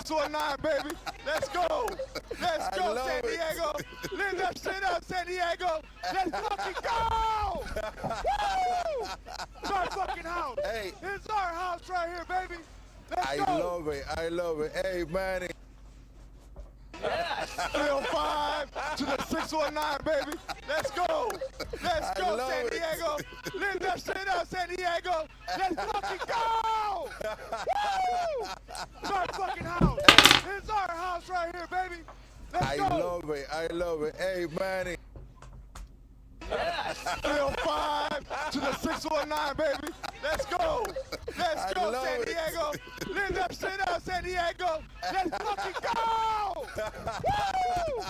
619, baby. Let's go. Let's go, San Diego. Live that shit up, San Diego. Let's fucking go. Woo! It's our fucking house. Hey. It's our house right here, baby. Let's go. I love it. I love it. Hey, Manny. Yes. 305 to the 619, baby. Let's go. Let's go, San Diego. Live that shit up, San Diego. Let's fucking go. Woo! It's our fucking house. It's our house right here, baby. Let's go. I love it. I love it. Hey, Manny. Yes. 305 to the 619, baby. Let's go. Let's go, San Diego. Live that shit up, San Diego. Let's fucking go. Woo!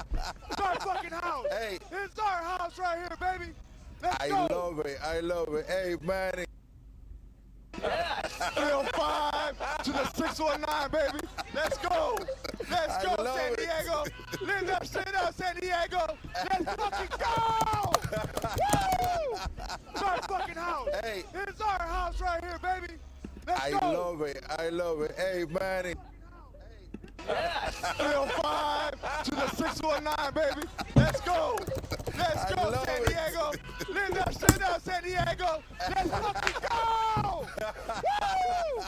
It's our fucking house. Hey. It's our house right here, baby. Let's go. I love it. I love it. Hey, Manny. Yes. 305 to the 619, baby. Let's go. Let's go, San Diego. Live that shit up, San Diego. Let's fucking go. Woo! It's our fucking house. Hey. It's our house right here, baby. Let's go. I love it. I love it. Hey, Manny. Yes. 305 to the 619, baby. Let's go. Let's go, San Diego. Live that shit up, San Diego. Let's fucking go. Woo!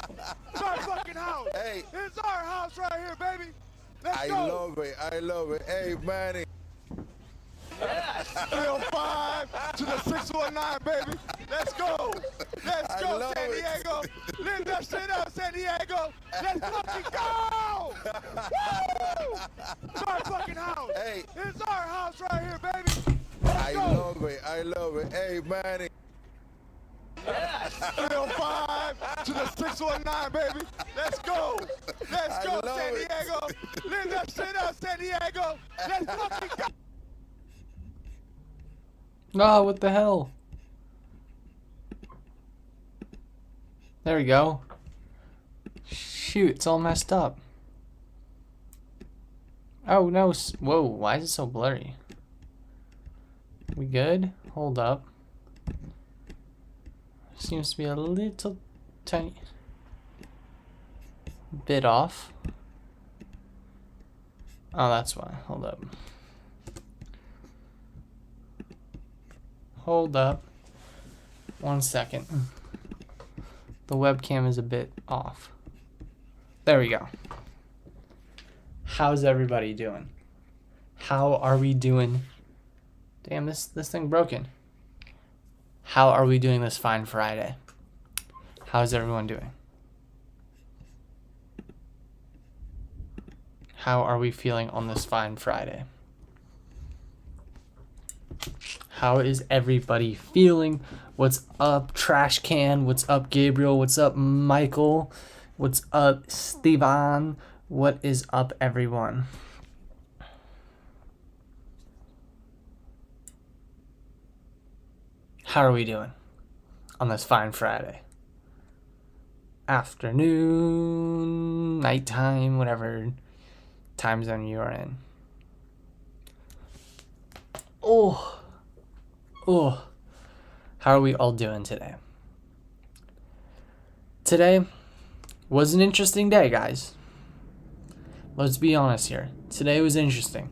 It's our fucking house. Hey. It's our house right here, baby. Let's I go. love it. I love it. Hey, Manny. Yes. 305 to the 619, baby. Let's go. Let's go, San Diego. Live that shit up, San Diego. Let's fucking go. Woo! It's our fucking house. Hey. It's our house right here, baby. Let's go. I love it. I love it. Hey, Manny. Yes. 305 to the 619, baby. Let's go. Let's go, San Diego. Live that shit up, San Diego. Let's fucking go. Oh, what the hell? There we go. Shoot, it's all messed up. Oh no, whoa, why is it so blurry? We good? Hold up. Seems to be a little tiny bit off. Oh, that's why. Hold up. Hold up. 1 second. The webcam is a bit off. There we go. How's everybody doing? How are we doing? Damn, this thing broken. How are we doing this fine Friday? How's everyone doing? How are we feeling on this fine Friday? How is everybody feeling? What's up, Trash Can? What's up, Gabriel? What's up, Michael? What's up, Stevan? What is up, everyone? How are we doing on this fine Friday? Afternoon, nighttime, whatever time zone you are in. Oh, how are we all doing today? Today was an interesting day, guys. Let's be honest here. Today was interesting.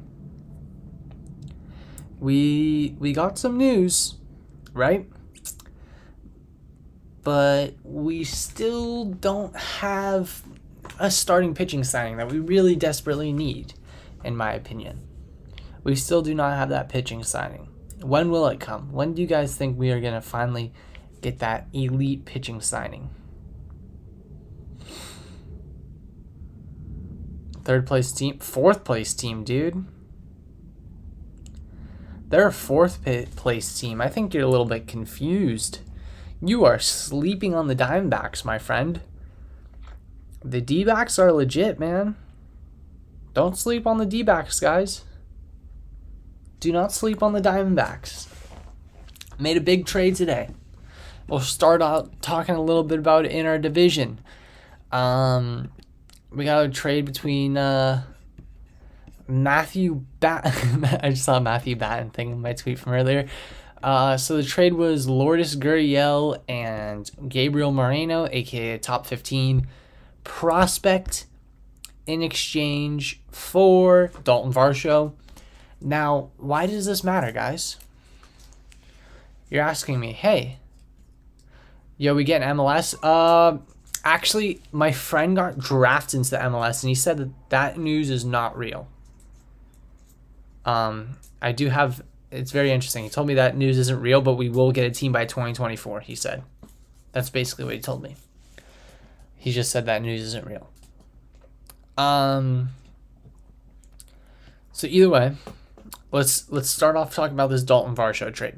We got some news, right? But we still don't have a starting pitching signing that we really desperately need, in my opinion. We still do not have that pitching signing. When will it come? When do you guys think we are going to finally get that elite pitching signing? Third place team? Fourth place team, dude. They're a fourth place team. I think you're a little bit confused. You are sleeping on the Diamondbacks, my friend. The D-backs are legit, man. Don't sleep on the D-backs, guys. Do not sleep on the Diamondbacks. Made a big trade today. We'll start out talking a little bit about it in our division. We got a trade between Matthew Batten. I just saw Matthew Batten thing in my tweet from earlier. So the trade was Lourdes Gurriel and Gabriel Moreno, aka a top 15 prospect, in exchange for Dalton Varsho. Now, why does this matter, guys? You're asking me, hey, yo, we get an MLS? Actually, my friend got drafted into the MLS, and he said that that news is not real. I do have, it's very interesting. He told me that news isn't real, but we will get a team by 2024, he said. That's basically what he told me. He just said that news isn't real. So either way, let's start off talking about this Dalton Varsho trade.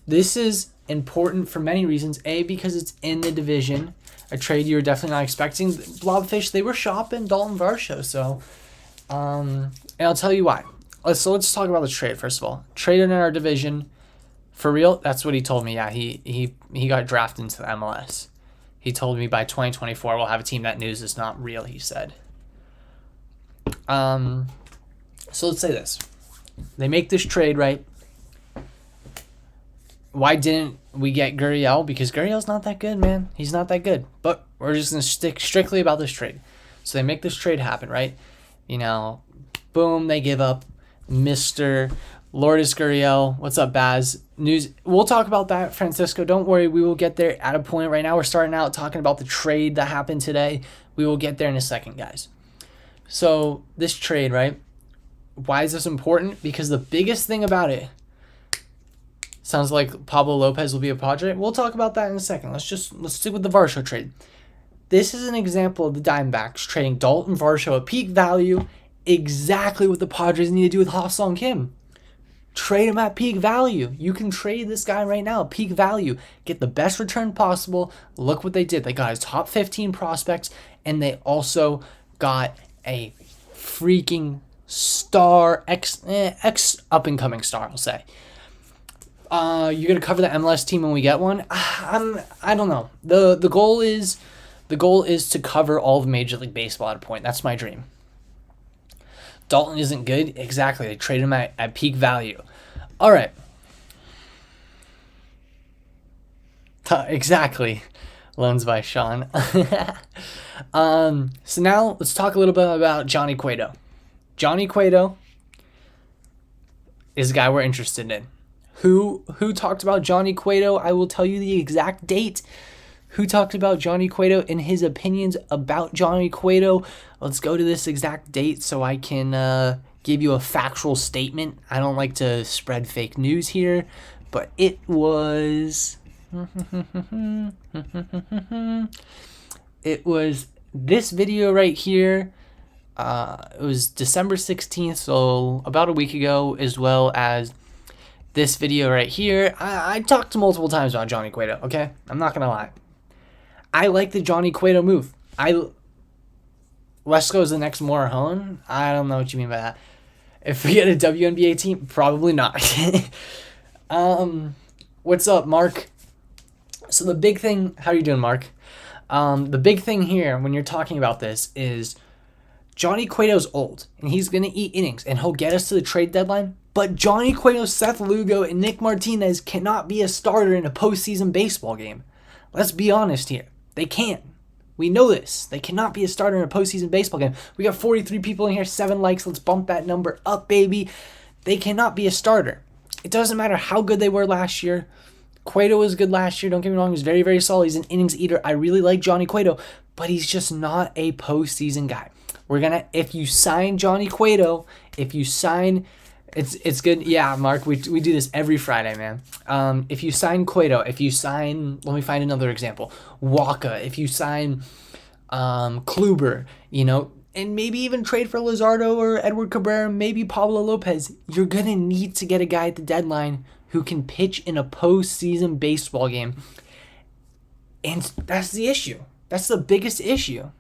This is important for many reasons. A, because it's in the division, a trade you were definitely not expecting. Blobfish, they were shopping Dalton Varsho, so and I'll tell you why. Let's talk about the trade first of all. Traded in our division, for real. That's what he told me. Yeah, he got drafted into the MLS. He told me by 2024 we'll have a team. That news is not real, he said. So let's say this. They make this trade, right? Why didn't we get Gurriel? Because Gurriel's not that good, man. He's not that good. But we're just going to stick strictly about this trade. So they make this trade happen, right? You know, boom, they give up Mr. Lourdes Gurriel. What's up, Baz? News. We'll talk about that, Francisco. Don't worry. We will get there at a point. Right now, we're starting out talking about the trade that happened today. We will get there in a second, guys. So this trade, right? Why is this important? Because the biggest thing about it, sounds like Pablo Lopez will be a Padre. We'll talk about that in a second. Let's stick with the Varsho trade. This is an example of the Diamondbacks trading Dalton Varsho at peak value, exactly what the Padres need to do with Ha-Seong Kim. Trade him at peak value. You can trade this guy right now at peak value. Get the best return possible. Look what they did. They got his top 15 prospects, and they also got a freaking star, ex up-and-coming star, I'll say. You're gonna cover the MLS team when we get one. I don't know. The goal is to cover all of Major League Baseball at a point. That's my dream. Dalton isn't good. Exactly. They traded him at peak value. All right. Exactly. Loans by Sean. So now let's talk a little bit about Johnny Cueto. Johnny Cueto is a guy we're interested in. Who talked about Johnny Cueto? I will tell you the exact date. Who talked about Johnny Cueto and his opinions about Johnny Cueto? Let's go to this exact date so I can give you a factual statement. I don't like to spread fake news here, but it was... it was this video right here. It was December 16th, so about a week ago, as well as this video right here. I talked multiple times about Johnny Cueto, okay? I'm not going to lie. I like the Johnny Cueto move. Lesko is the next Morejon. I don't know what you mean by that. If we get a WNBA team, probably not. What's up, Mark? So the big thing, how are you doing, Mark? The big thing here when you're talking about this is Johnny Cueto's old, and he's going to eat innings, and he'll get us to the trade deadline. But Johnny Cueto, Seth Lugo, and Nick Martinez cannot be a starter in a postseason baseball game. Let's be honest here. They can't. We know this. They cannot be a starter in a postseason baseball game. We got 43 people in here, 7 likes. Let's bump that number up, baby. They cannot be a starter. It doesn't matter how good they were last year. Cueto was good last year. Don't get me wrong. He was very, very solid. He's an innings eater. I really like Johnny Cueto, but he's just not a postseason guy. If you sign Johnny Cueto, it's good. Yeah, Mark, we do this every Friday, man. If you sign Cueto, let me find another example. Waka, if you sign Kluber, and maybe even trade for Luzardo or Edward Cabrera, maybe Pablo Lopez, you're going to need to get a guy at the deadline who can pitch in a postseason baseball game. And that's the issue. That's the biggest issue.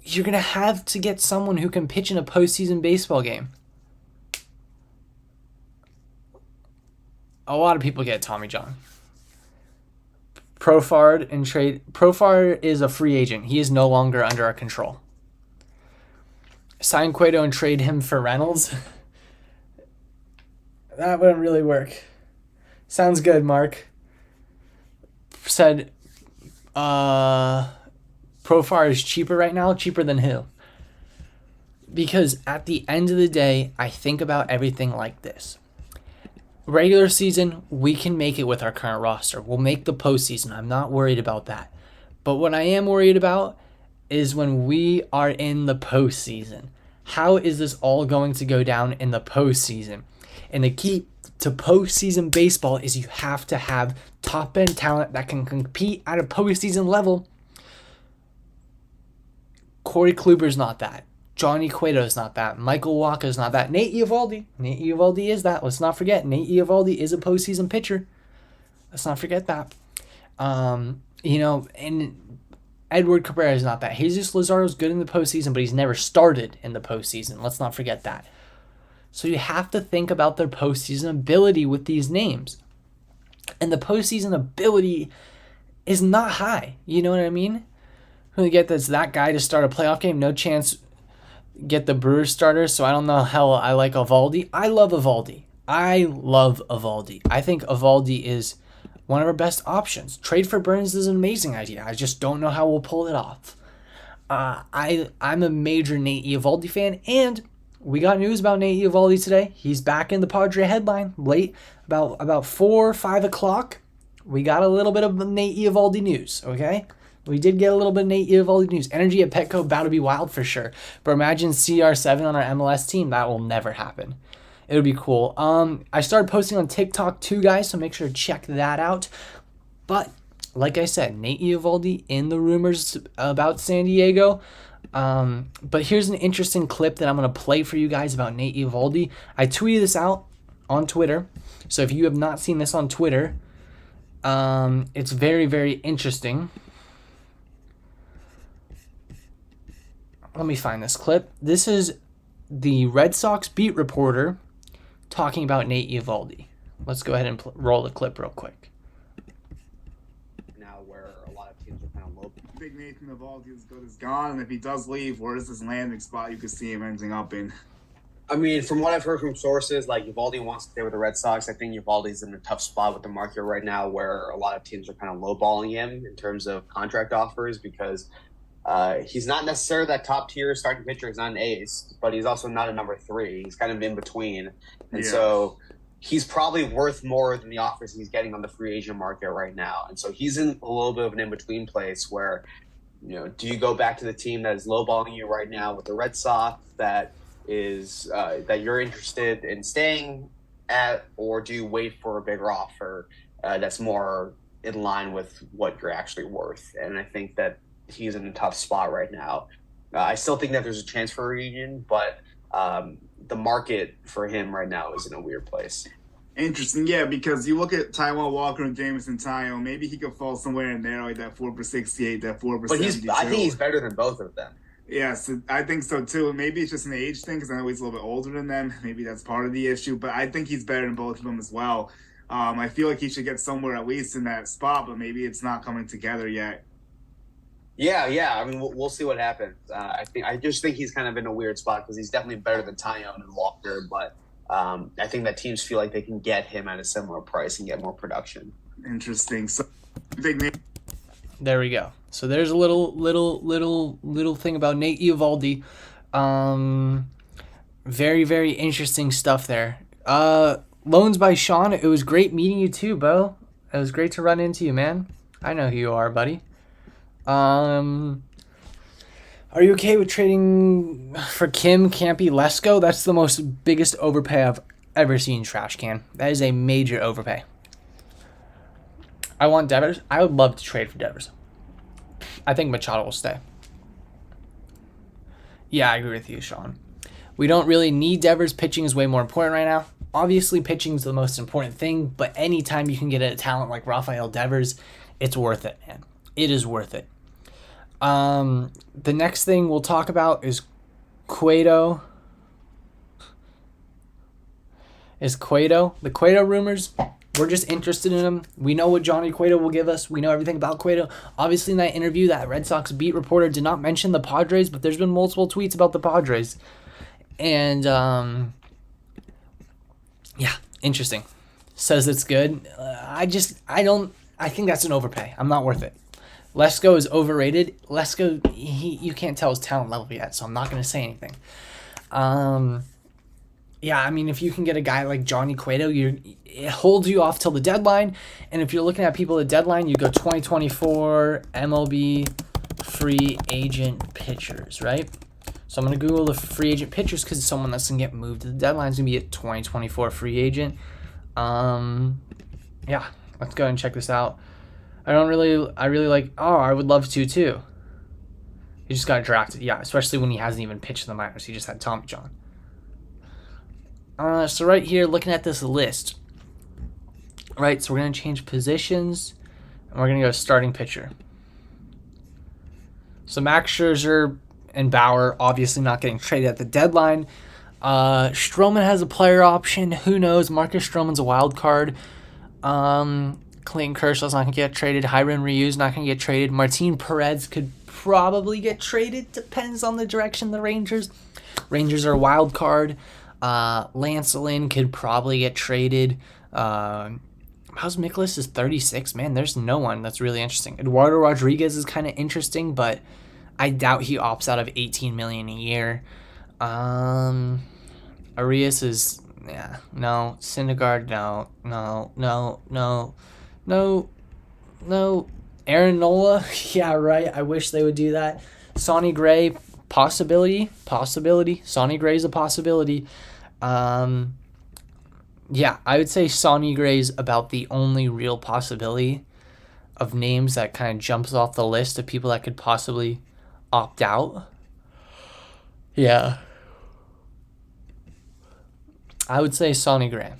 You're going to have to get someone who can pitch in a postseason baseball game. A lot of people get Tommy John. Profar is a free agent. He is no longer under our control. Sign Cueto and trade him for Reynolds. That wouldn't really work. Sounds good, Mark. Said, Profar Profar is cheaper right now, cheaper than who? Because at the end of the day, I think about everything like this. Regular season, we can make it with our current roster. We'll make the postseason. I'm not worried about that. But what I am worried about is when we are in the postseason. How is this all going to go down in the postseason? And the key to postseason baseball is you have to have top-end talent that can compete at a postseason level. Corey Kluber's not that. Johnny Cueto's not that. Michael Wacha's not that. Nate Eovaldi is that. Let's not forget. Nate Eovaldi is a postseason pitcher. Let's not forget that. And Edward Cabrera is not that. Jesus Lazardo's good in the postseason, but he's never started in the postseason. Let's not forget that. So you have to think about their postseason ability with these names. And the postseason ability is not high. You know what I mean? When you get that guy to start a playoff game, no chance get the Brewers starter, so I don't know how I like Eovaldi. I love Eovaldi. I think Eovaldi is one of our best options. Trade for Burns is an amazing idea. I just don't know how we'll pull it off. I'm a major Nate Eovaldi fan, and we got news about Nate Eovaldi today. He's back in the Padre headline late, about 4 or 5 o'clock. We got a little bit of Nate Eovaldi news, okay? We did get a little bit of Nate Eovaldi news. Energy at Petco about to be wild for sure. But imagine CR7 on our MLS team. That will never happen. It would be cool. I started posting on TikTok too, guys, so make sure to check that out. But like I said, Nate Eovaldi in the rumors about San Diego. But here's an interesting clip that I'm going to play for you guys about Nate Eovaldi. I tweeted this out on Twitter. So if you have not seen this on Twitter, it's very, very interesting. Let me find this clip. This is the Red Sox beat reporter talking about Nate Eovaldi. Let's go ahead and roll the clip real quick. Now where a lot of teams are kind of low. Big Nathan Eovaldi is good as gone, and if he does leave, where is this landing spot you could see him ending up in? I mean, from what I've heard from sources, like Eovaldi wants to stay with the Red Sox. I think Eovaldi's in a tough spot with the market right now where a lot of teams are kind of lowballing him in terms of contract offers because he's not necessarily that top tier starting pitcher. He's not an ace, but he's also not a number 3. He's kind of in between. And so he's probably worth more than the offers he's getting on the free agent market right now. And so he's in a little bit of an in-between place where, do you go back to the team that is lowballing you right now with the Red Sox that is that you're interested in staying at, or do you wait for a bigger offer that's more in line with what you're actually worth? And I think that he's in a tough spot right now. I still think that there's a chance for a reunion, but the market for him right now is in a weird place. Interesting, yeah, because you look at Taijuan Walker and Jameson Taillon, maybe he could fall somewhere in there, like that 4 for 68, that 4 for 72. But I think he's better than both of them. Yes, I think so too. Maybe it's just an age thing because I know he's a little bit older than them. Maybe that's part of the issue, but I think he's better than both of them as well. I feel like he should get somewhere at least in that spot, but maybe it's not coming together yet. Yeah. I mean, we'll see what happens. I just think he's kind of in a weird spot because he's definitely better than Taillon and Walker, but I think that teams feel like they can get him at a similar price and get more production. Interesting. So, there we go. So there's a little thing about Nate Eovaldi. Very, very interesting stuff there. Loans by Sean. It was great meeting you too, Bo. It was great to run into you, man. I know who you are, buddy. Are you okay with trading for Kim, Campy, Lesko? That's the biggest overpay I've ever seen, Trash Can. That is a major overpay. I want Devers. I would love to trade for Devers. I think Machado will stay. Yeah, I agree with you, Sean. We don't really need Devers. Pitching is way more important right now. Obviously, pitching is the most important thing, but anytime you can get a talent like Rafael Devers, it's worth it, man. It is worth it. The next thing we'll talk about is Cueto. The Cueto rumors. We're just interested in him. We know what Johnny Cueto will give us. We know everything about Cueto. Obviously, in that interview, that Red Sox beat reporter did not mention the Padres, but there's been multiple tweets about the Padres. And, yeah, interesting. Says it's good. I think that's an overpay. I'm not worth it. Lesko is overrated. Lesko, you can't tell his talent level yet, so I'm not going to say anything. Yeah, I mean, if you can get a guy like Johnny Cueto, it holds you off till the deadline. And if you're looking at people at deadline, you go 2024 MLB free agent pitchers, right? So I'm going to Google the free agent pitchers because someone that's going to get moved to the deadline is going to be a 2024 free agent. Yeah, let's go ahead and check this out. I really like, I would love to too. He just got drafted, yeah, especially when he hasn't even pitched in the minors. He just had Tommy John. So right here, looking at this list, right, so we're going to change positions, and we're going to go starting pitcher. So Max Scherzer and Bauer obviously not getting traded at the deadline. Stroman has a player option. Who knows? Marcus Stroman's a wild card. Clayton Kershaw's not going to get traded. Hiram Ryu's not going to get traded. Martin Perez could probably get traded. Depends on the direction the Rangers. Rangers are a wild card. Lance Lynn could probably get traded. How's Mikolas is 36? Man, there's no one that's really interesting. Eduardo Rodriguez is kind of interesting, but I doubt he opts out of $18 million a year. Arias is, yeah, no. Syndergaard, no. Aaron Nola, yeah, right. I wish they would do that. Sonny Gray, possibility. Sonny Gray's a possibility. Yeah, I would say Sonny Gray's about the only real possibility of names that kind of jumps off the list of people that could possibly opt out. Yeah. I would say Sonny Gray.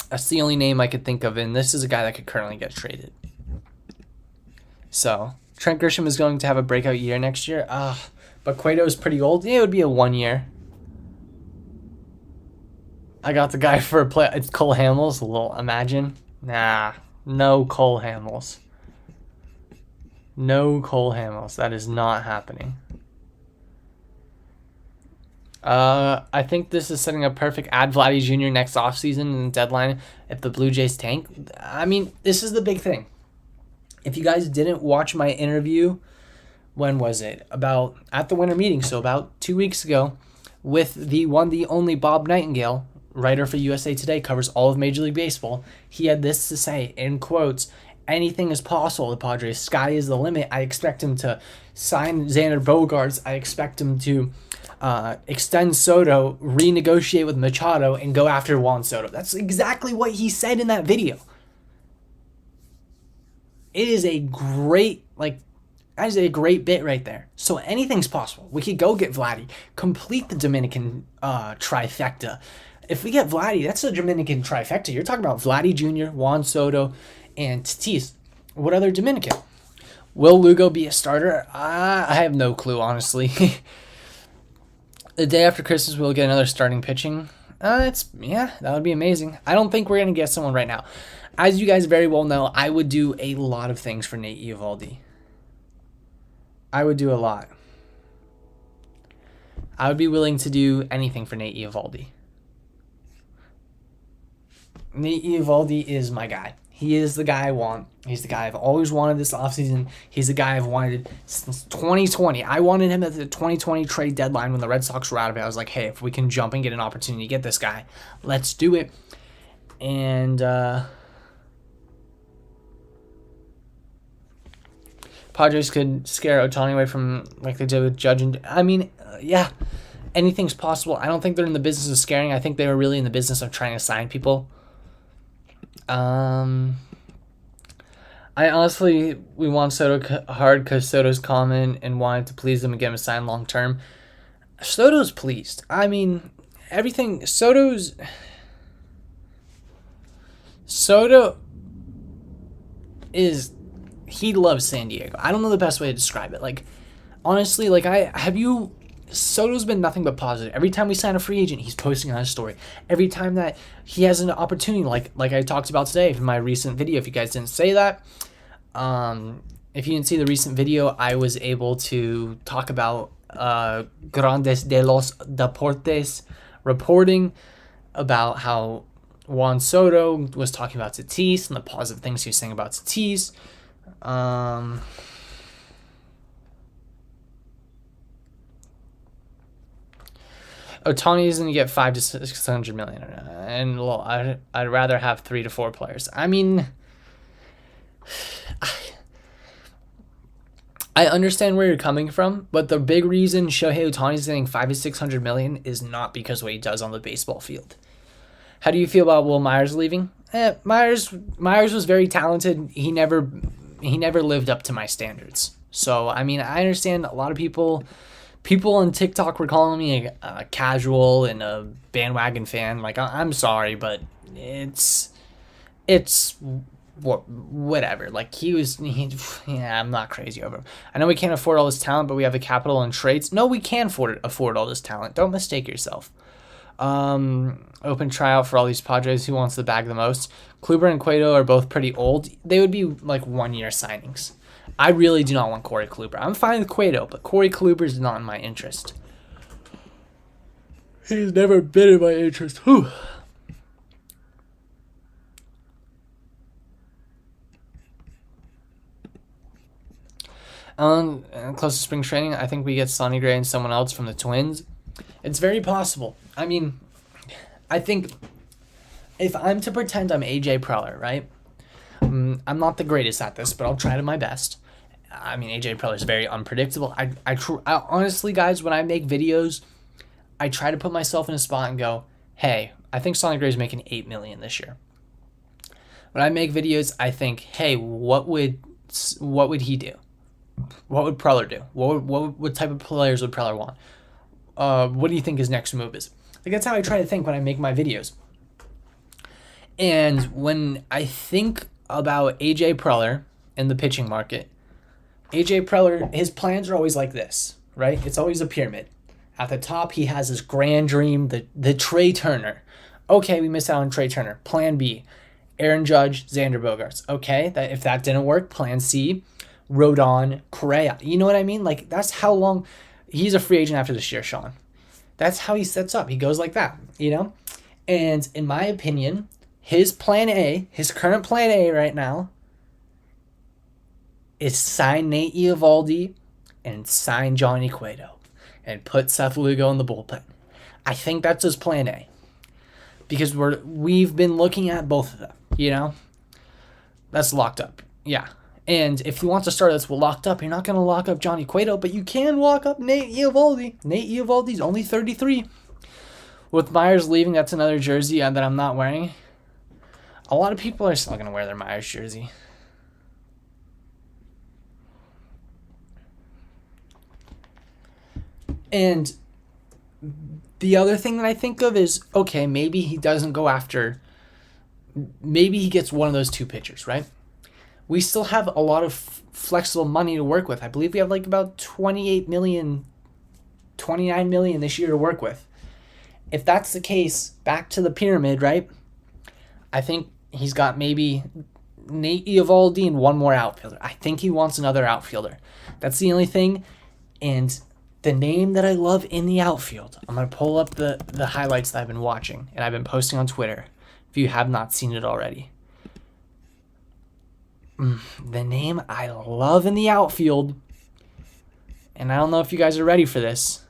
That's the only name I could think of, and this is a guy that could currently get traded. So, Trent Grisham is going to have a breakout year next year. But Cueto's pretty old. Yeah, it would be a 1 year. I got the guy for a play. It's Cole Hamels. Imagine. Nah, no Cole Hamels. No Cole Hamels. That is not happening. I think this is setting up perfect. Add Vladdy Jr. next offseason and deadline if the Blue Jays tank. I mean, this is the big thing. If you guys didn't watch my interview, when was it? At the winter meeting, so about 2 weeks ago, with the only Bob Nightingale, writer for USA Today, covers all of Major League Baseball. He had this to say, in quotes, anything is possible, the Padres. Sky is the limit. I expect him to sign Xander Bogaerts. I expect him to extend Soto, renegotiate with Machado, and go after Juan Soto. That's exactly what he said in that video. It is a great, that is a great bit right there. So anything's possible. We could go get Vladdy, complete the Dominican trifecta. If we get Vladdy, that's a Dominican trifecta. You're talking about Vladdy Jr., Juan Soto, and Tatis. What other Dominican? Will Lugo be a starter? I have no clue, honestly. The day after Christmas, we'll get another starting pitching. That would be amazing. I don't think we're going to get someone right now. As you guys very well know, I would do a lot of things for Nate Eovaldi. I would do a lot. I would be willing to do anything for Nate Eovaldi. Nate Eovaldi is my guy. He is the guy I want. He's the guy I've always wanted this offseason. He's the guy I've wanted since 2020. I wanted him at the 2020 trade deadline when the Red Sox were out of it. I was like, hey, if we can jump and get an opportunity to get this guy, let's do it. And Padres could scare Ohtani away from like they did with Judge. And yeah, anything's possible. I don't think they're in the business of scaring. I think they were really in the business of trying to sign people. We want Soto hard because Soto's common and wanted to please them and get him signed long term. Soto's pleased. I mean, everything. Soto is. He loves San Diego. I don't know the best way to describe it. Honestly, Soto's been nothing but positive. Every time we sign a free agent, he's posting on his story. Every time that he has an opportunity, like I talked about today in my recent video, if you guys didn't say that, if you didn't see the recent video, I was able to talk about Grandes de los Deportes reporting about how Juan Soto was talking about Tatis and the positive things he was saying about Tatis. Ohtani is going to get 5 to 600 million, and well, I'd rather have 3 to 4 players. I mean, I understand where you're coming from, but the big reason Shohei Ohtani is getting 5 to 600 million is not because of what he does on the baseball field. How do you feel about Will Myers leaving? Myers was very talented. He never lived up to my standards. So I mean, I understand a lot of people on TikTok were calling me a casual and a bandwagon fan. Like, I'm sorry, but it's whatever. Like, I'm not crazy over him. I know we can't afford all this talent, but we have the capital and traits. No, we can afford all this talent. Don't mistake yourself. Open tryout for all these Padres. Who wants the bag the most? Kluber and Cueto are both pretty old. They would be like 1-year signings. I really do not want Corey Kluber. I'm fine with Cueto, but Corey Kluber is not in my interest. He's never been in my interest. Whew. Close to spring training, I think we get Sonny Gray and someone else from the Twins. It's very possible. I mean, I think if I'm to pretend I'm AJ Preller, right? I'm not the greatest at this, but I'll try to my best. I mean, AJ Preller is very unpredictable. I honestly, guys, when I make videos, I try to put myself in a spot and go, hey, I think Sonny Gray's making $8 million this year. When I make videos, I think, hey, what would he do? What would Preller do? What type of players would Preller want? What do you think his next move is? Like, that's how I try to think when I make my videos. And when I think about AJ Preller in the pitching market, AJ Preller, his plans are always like this, right? It's always a pyramid. At the top, he has his grand dream, the Trey Turner. Okay, we missed out on Trey Turner. Plan B, Aaron Judge, Xander Bogaerts. Okay, if that didn't work, plan C, Rodon, Correa. You know what I mean? Like, that's how long he's a free agent after this year, Sean. That's how he sets up. He goes like that, you know? And in my opinion, his plan A, his current plan A right now, is sign Nate Eovaldi and sign Johnny Cueto and put Seth Lugo in the bullpen. I think that's his plan A. Because we've been looking at both of them, you know? That's locked up. Yeah. And if you want to start this locked up, you're not going to lock up Johnny Cueto, but you can lock up Nate Eovaldi. Nate Eovaldi's only 33. With Myers leaving, that's another jersey that I'm not wearing. A lot of people are still going to wear their Myers jersey. And the other thing that I think of is, okay, maybe he doesn't go after, maybe he gets one of those two pitchers, right? We still have a lot of flexible money to work with. I believe we have like about 28 million, 29 million this year to work with. If that's the case, back to the pyramid, right? I think he's got maybe Nate Eovaldi and one more outfielder. I think he wants another outfielder. That's the only thing. And the name that I love in the outfield, I'm going to pull up the highlights that I've been watching and I've been posting on Twitter if you have not seen it already. The name I love in the outfield, and I don't know if you guys are ready for this.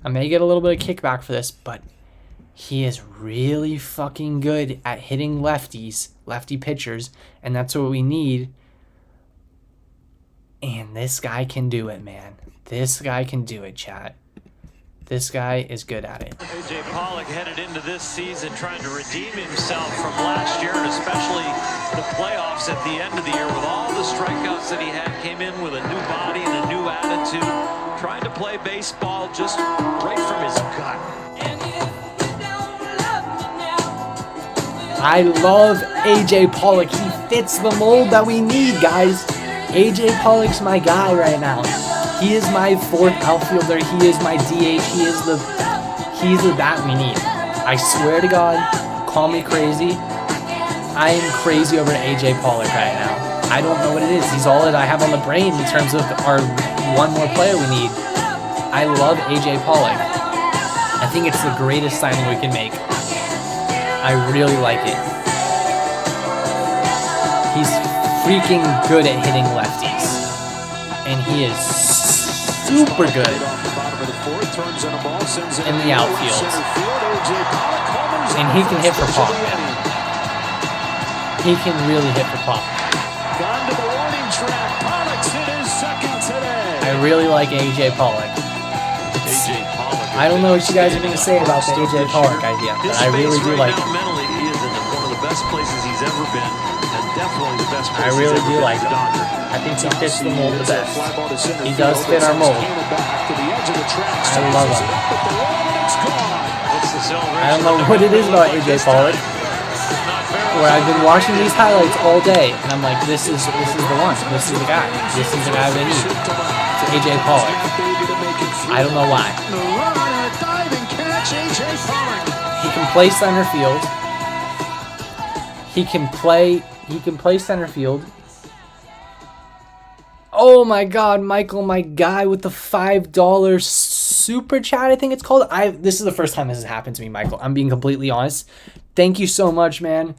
I may get a little bit of kickback for this, but he is really fucking good at hitting lefties, lefty pitchers, and that's what we need. And this guy can do it, man. This guy can do it, chat. This guy is good at it. AJ Pollock headed into this season trying to redeem himself from last year, and especially the playoffs at the end of the year with all the strikeouts that he had. Came in with a new body and a new attitude, trying to play baseball just right from his gut. I love AJ Pollock. He fits the mold that we need, guys. AJ Pollock's my guy right now. He is my fourth outfielder. He is my DH. He's the bat we need. I swear to God, call me crazy. I am crazy over AJ Pollock right now. I don't know what it is. He's all that I have on the brain in terms of our one more player we need. I love AJ Pollock. I think it's the greatest signing we can make. I really like it. He's freaking good at hitting lefties. And he is super good in the outfield. And he can hit for pop, man. He can really hit for pop. I really like AJ Pollock. I don't know what you guys are going to say about the AJ Pollock idea, but I really do like it. Mentally, he is in one of the best places he's ever been, and definitely the best place I really do like him. I think he fits the mold the best. He does fit our mold. I love him. I don't know what it is about AJ Pollock, where I've been watching these highlights all day, and I'm like, this is the one. This is the guy. This is the guy we need. It's AJ Pollock. I don't know why. He can play center field. He can play center field. Oh my God, Michael, my guy with the $5 super chat, I think it's called. This is the first time this has happened to me, Michael. I'm being completely honest. Thank you so much, man.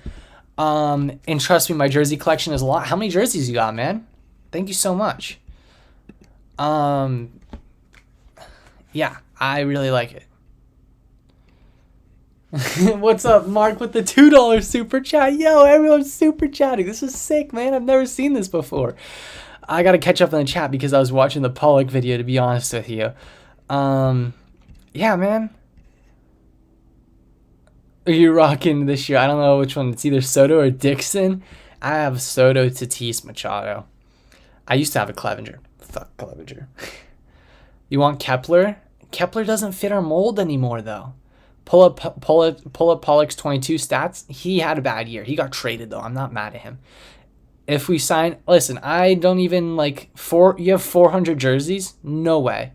And trust me, my jersey collection is a lot. How many jerseys you got, man? Thank you so much. Yeah, I really like it. What's up, Mark, with the $2 super chat? Yo, everyone's super chatting. This is sick, man. I've never seen this before. I got to catch up in the chat because I was watching the Pollock video, to be honest with you. Yeah, man. Are you rocking this year? I don't know which one. It's either Soto or Dixon. I have Soto, Tatis, Machado. I used to have a Clevenger. Fuck Clevenger. You want Kepler? Kepler doesn't fit our mold anymore, though. Pull up Pollock's 22 stats. He had a bad year. He got traded, though. I'm not mad at him. If we sign... Listen, I don't even, like... You have 400 jerseys? No way.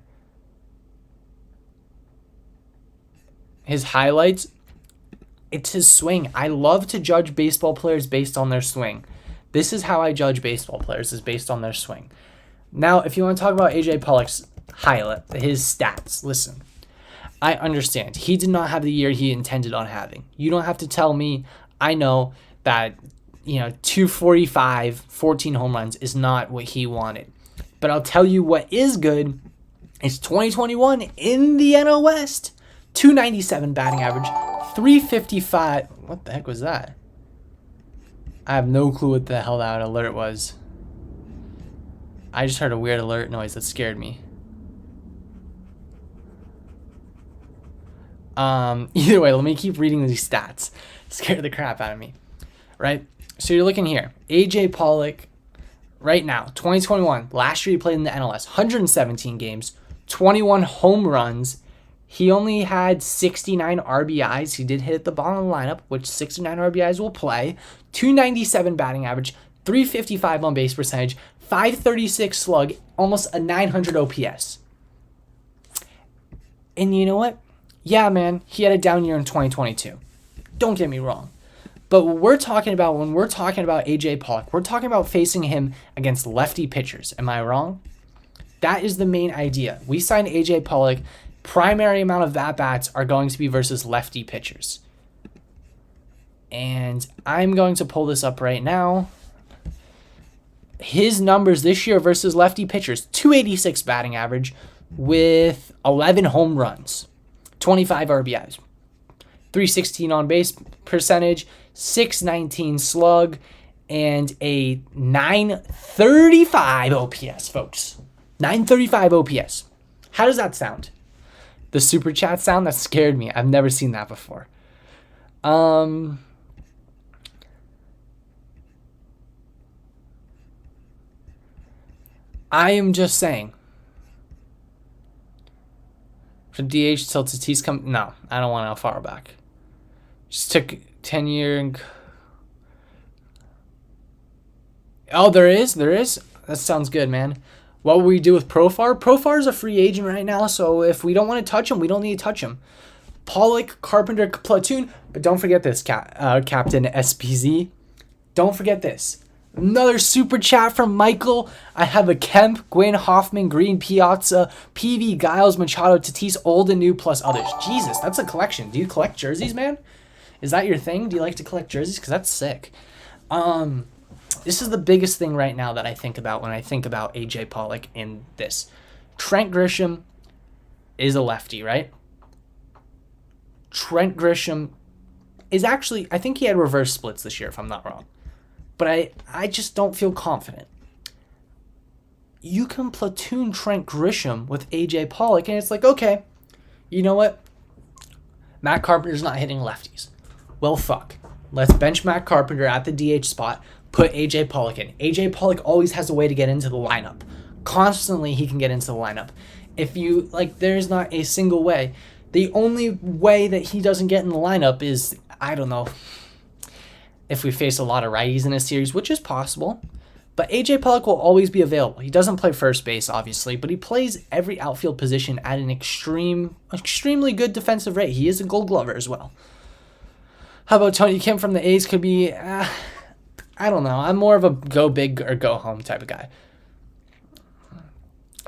His highlights... It's his swing. I love to judge baseball players based on their swing. This is how I judge baseball players, is based on their swing. Now, if you want to talk about AJ Pollock's highlight, his stats, listen. I understand. He did not have the year he intended on having. You don't have to tell me. I know that, 245, 14 home runs is not what he wanted. But I'll tell you what is good. It's 2021 in the NL West. 297 batting average, 355. What the heck was that? I have no clue what the hell that alert was. I just heard a weird alert noise that scared me. Either way, let me keep reading these stats. Scared the crap out of me. Right? So you're looking here. AJ Pollock, right now, 2021. Last year he played in the NLS. 117 games, 21 home runs. He only had 69 RBIs. He did hit at the bottom of the lineup, which 69 RBIs will play. 297 batting average, 355 on base percentage, 536 slug, almost a 900 OPS. And you know what? Yeah, man, he had a down year in 2022. Don't get me wrong. But what we're talking about when we're talking about AJ Pollock, we're talking about facing him against lefty pitchers. Am I wrong? That is the main idea. We signed AJ Pollock. Primary amount of at-bats are going to be versus lefty pitchers. And I'm going to pull this up right now. His numbers this year versus lefty pitchers, 286 batting average with 11 home runs, 25 RBIs, 316 on base percentage, 619 slug, and a 935 OPS, folks. 935 OPS. How does that sound? The super chat sound, that scared me. I've never seen that before. I am just saying. For DH till Tatis come... No, I don't want how far back. Just took 10 year... Oh, there is? That sounds good, man. What will we do with Profar? Profar is a free agent right now, so if we don't want to touch him, we don't need to touch him. Pollock, Carpenter, Platoon, but don't forget this, Captain SPZ. Don't forget this. Another super chat from Michael. I have a Kemp, Gwynn, Hoffman, Green, Piazza, PV, Giles, Machado, Tatis, old and new, plus others. Jesus, that's a collection. Do you collect jerseys, man? Is that your thing? Do you like to collect jerseys? Because that's sick. this is the biggest thing right now that I think about when I think about AJ Pollock in this. Trent Grisham is a lefty, right? Trent Grisham is actually, I think he had reverse splits this year, if I'm not wrong. But I just don't feel confident. You can platoon Trent Grisham with AJ Pollock, and it's like, okay, you know what? Matt Carpenter's not hitting lefties. Well, fuck. Let's bench Matt Carpenter at the DH spot, put AJ Pollock in. AJ Pollock always has a way to get into the lineup. Constantly he can get into the lineup. If you, like, there's not a single way. The only way that he doesn't get in the lineup is, I don't know, if we face a lot of righties in a series, which is possible. But AJ Pollock will always be available. He doesn't play first base, obviously, but he plays every outfield position at an extremely good defensive rate. He is a Gold Glover as well. How about Tony Kim from the A's? Could be, I don't know. I'm more of a go big or go home type of guy.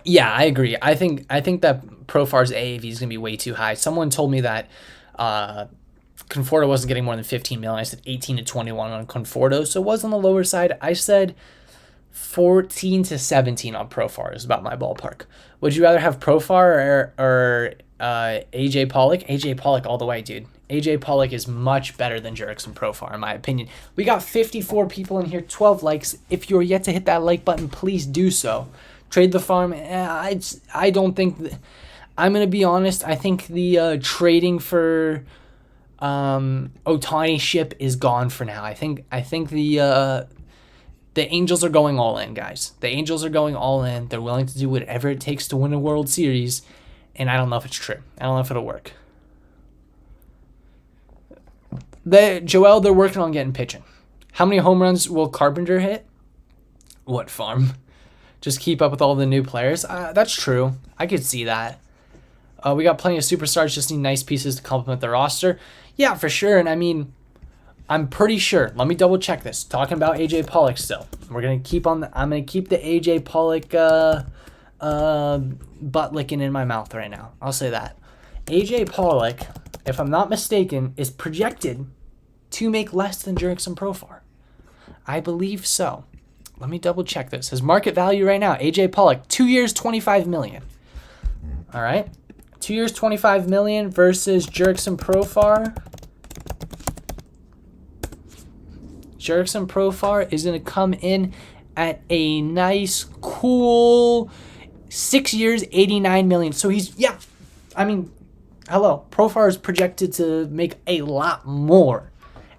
Yeah, I agree. I think that Profar's AAV is going to be way too high. Someone told me that Conforto wasn't getting more than 15 million. I said 18 to 21 on Conforto, so it was on the lower side. I said 14 to 17 on Profar is about my ballpark. Would you rather have Profar or AJ Pollock? AJ Pollock all the way, dude. AJ Pollock is much better than Jurickson Profar, in my opinion. We got 54 people in here, 12 likes. If you're yet to hit that like button, please do so. Trade the farm. I don't think... I'm going to be honest. I think the trading for Ohtani ship is gone for now. I think the Angels are going all in, guys. The Angels are going all in. They're willing to do whatever it takes to win a World Series, and I don't know if it's true. I don't know if it'll work. Joel, they're working on getting pitching. How many home runs will Carpenter hit? What farm? Just keep up with all the new players? That's true. I could see that. We got plenty of superstars, just need nice pieces to complement the roster. Yeah, for sure. And I mean, I'm pretty sure. Let me double check this. Talking about AJ Pollock still. We're gonna keep on. I'm gonna keep the AJ Pollock butt licking in my mouth right now. I'll say that. AJ Pollock, if I'm not mistaken, is projected to make less than Jurickson Profar. I believe so. Let me double check this. His market value right now, AJ Pollock, 2 years, $25 million. All right, 2 years, $25 million versus Jurickson Profar. Jurickson Profar is going to come in at a nice, cool 6 years, $89 million. So he's, yeah, I mean, hello. Profar is projected to make a lot more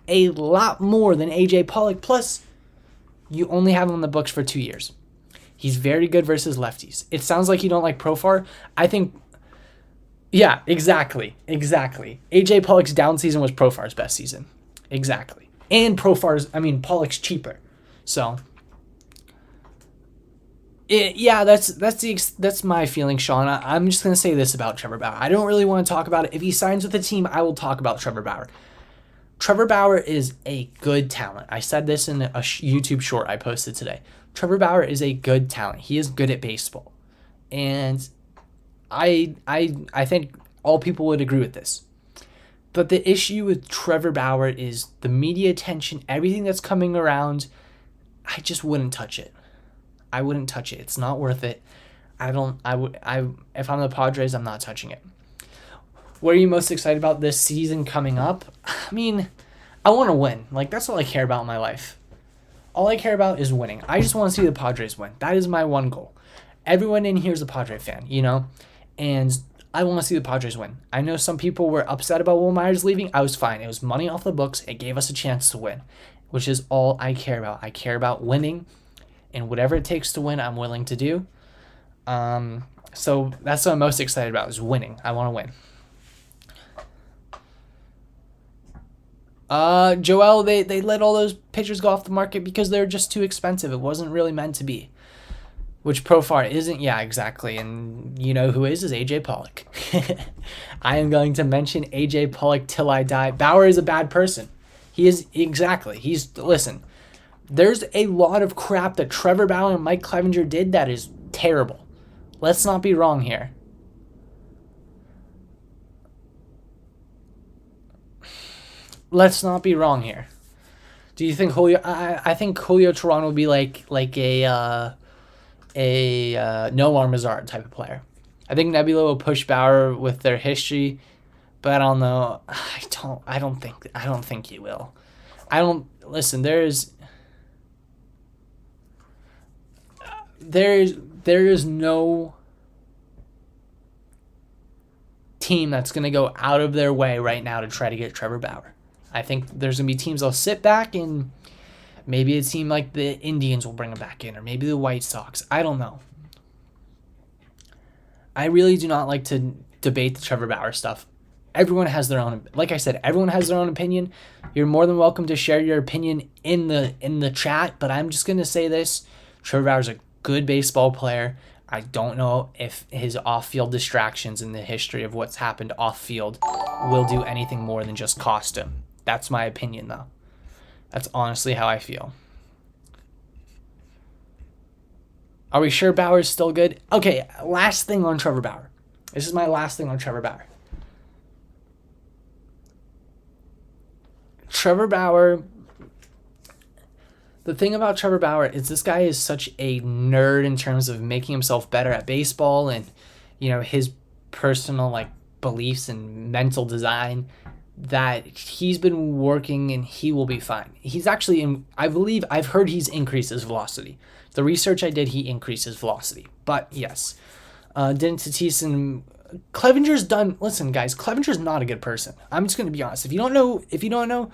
than AJ Pollock. Plus, you only have him on the books for 2 years. He's very good versus lefties. It sounds like you don't like Profar. I think, yeah, exactly. AJ Pollock's down season was Profar's best season. Exactly. And Pollock's cheaper. So, that's my feeling, Sean. I'm just going to say this about Trevor Bauer. I don't really want to talk about it. If he signs with the team, I will talk about Trevor Bauer. Trevor Bauer is a good talent. I said this in a YouTube short I posted today. Trevor Bauer is a good talent. He is good at baseball. And I think all people would agree with this. But the issue with Trevor Bauer is the media attention, everything that's coming around. I just wouldn't touch it. I wouldn't touch it. It's not worth it. If I'm the Padres, I'm not touching it. What are you most excited about this season coming up? I mean, I want to win. Like, that's all I care about in my life. All I care about is winning. I just want to see the Padres win. That is my one goal. Everyone in here is a Padre fan, you know? And I want to see the Padres win. I know some people were upset about Will Myers leaving. I was fine. It was money off the books. It gave us a chance to win, which is all I care about. I care about winning, and whatever it takes to win, I'm willing to do. So that's what I'm most excited about, is winning. I want to win. Joel, they let all those pitchers go off the market because they're just too expensive. It wasn't really meant to be. Which Profar isn't. Yeah, exactly. And you know who is AJ Pollock. I am going to mention AJ Pollock till I die. Bauer is a bad person. He is, exactly. Listen, there's a lot of crap that Trevor Bauer and Mike Clevenger did that is terrible. Let's not be wrong here. Do you think Julio? I think Julio Toronto will be like a Nomar Mazar type of player. I think Nebula will push Bauer with their history, but I don't know. I don't think he will. Listen. There is no team that's going to go out of their way right now to try to get Trevor Bauer. I think there's going to be teams that'll sit back, and maybe a team like the Indians will bring him back in, or maybe the White Sox. I don't know. I really do not like to debate the Trevor Bauer stuff. Everyone has their own, like I said, everyone has their own opinion. You're more than welcome to share your opinion in the chat, but I'm just going to say this. Trevor Bauer's a good baseball player. I don't know if his off-field distractions in the history of what's happened off-field will do anything more than just cost him. That's my opinion, though. That's honestly how I feel. Are we sure Bauer's still good? Okay, last thing on Trevor Bauer. This is my last thing on Trevor Bauer. Trevor Bauer, the thing about Trevor Bauer is this guy is such a nerd in terms of making himself better at baseball and, his personal, beliefs and mental design, that he's been working and he will be fine. He's actually, I've heard he's increased his velocity. The research I did, he increased his velocity. But yes, didn't Tatis and Clevenger's done. Listen, guys, Clevenger's not a good person. I'm just gonna be honest. If you don't know